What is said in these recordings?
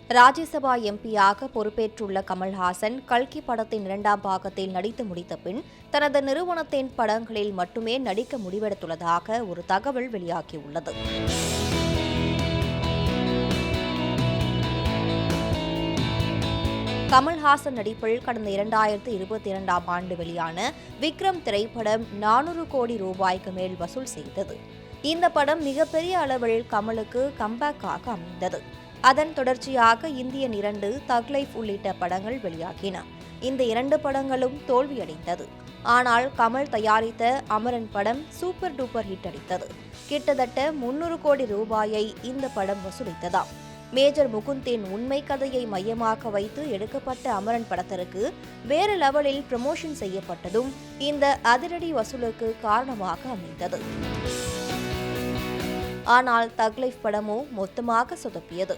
ராஜ்யசபா எம்பியாக பொறுப்பேற்றுள்ள கமல்ஹாசன் கல்கி படத்தின் 2ஆம் பாகத்தில் நடித்து முடித்த பின் தனது நிறுவனத்தின் படங்களில் மட்டுமே நடிக்க முடிவெடுத்துள்ளதாக ஒரு தகவல் வெளியாகியுள்ளது. கமல்ஹாசன் நடிப்பில் கடந்த 2022ஆம் ஆண்டு வெளியான விக்ரம் திரைப்படம் 400 கோடி ரூபாய்க்கு மேல் வசூல் செய்தது. இந்த படம் மிகப்பெரிய அளவில் கமலுக்கு கம்பேக்காக அமைந்தது. அதன் தொடர்ச்சியாக இந்தியன் 2, தக் லைஃப் உள்ளிட்ட படங்கள் வெளியாகின. இந்த 2 படங்களும் தோல்வியடைந்தது. ஆனால் கமல் தயாரித்த அமரன் படம் சூப்பர் டூப்பர் ஹிட் அடித்தது. கிட்டத்தட்ட 300 கோடி ரூபாயை இந்த படம் வசூலித்ததாம். மேஜர் முகுந்தின் உண்மை கதையை மையமாக வைத்து எடுக்கப்பட்ட அமரன் படத்திற்கு வேறு லெவலில் ப்ரமோஷன் செய்யப்பட்டதும் இந்த அதிரடி வசூலுக்கு காரணமாக அமைந்தது. ஆனால் தக் லைஃப் படமோ மொத்தமாக சொதப்பியது.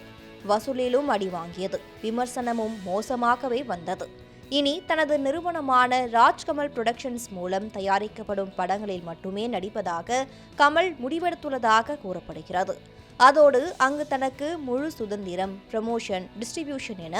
வசூலிலும் அடி வாங்கியது. விமர்சனமும் மோசமாகவே வந்தது. இனி தனது நிறுவனமான ராஜ்கமல் புரொடக்ஷன்ஸ் மூலம் தயாரிக்கப்படும் படங்களில் மட்டுமே நடிப்பதாக கமல் முடிவெடுத்துள்ளதாக கூறப்படுகிறது. அதோடு அங்கு தனக்கு முழு சுதந்திரம், ப்ரமோஷன், டிஸ்ட்ரிபியூஷன் என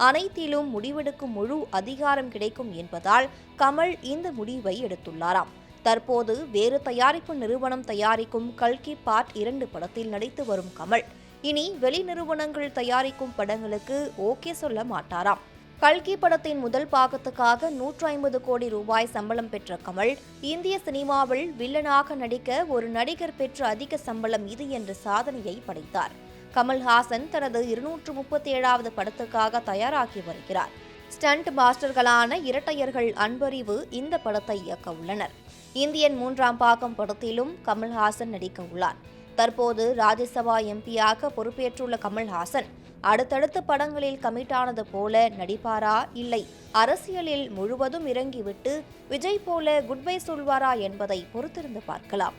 அனைத்திலும் முடிவெடுக்கும் முழு அதிகாரம் கிடைக்கும் என்பதால் கமல் இந்த முடிவை எடுத்துள்ளாராம். தற்போது வேறு தயாரிப்பு நிறுவனம் தயாரிக்கும் கல்கி பார்ட் 2 படத்தில் நடித்து வரும் கமல் இனி வெளி நிறுவனங்கள் தயாரிக்கும் படங்களுக்கு ஓகே சொல்ல மாட்டாராம். கல்கி படத்தின் முதல் பாகத்துக்காக 150 கோடி ரூபாய் சம்பளம் பெற்ற கமல் இந்திய சினிமாவில் வில்லனாக நடிக்க ஒரு நடிகர் பெற்ற அதிக சம்பளம் இது என்ற சாதனையை படைத்தார். கமல்ஹாசன் தனது 237வது படத்துக்காக தயாராகி வருகிறார். ஸ்டண்ட் மாஸ்டர்களான இரட்டையர்கள் அன்பறிவு இந்த படத்தை இயக்க உள்ளனர். இந்தியன் 3ஆம் பாகம் படத்திலும் கமல்ஹாசன் நடிக்க உள்ளார். தற்போது ராஜ்யசபா எம்பியாக பொறுப்பேற்றுள்ள கமல்ஹாசன் அடுத்தடுத்த படங்களில் கமிட்டானது போல நடிப்பாரா, இல்லை அரசியலில் முழுவதும் இறங்கிவிட்டு விஜய் போல குட்பை சொல்வாரா என்பதை பொறுத்திருந்து பார்க்கலாம்.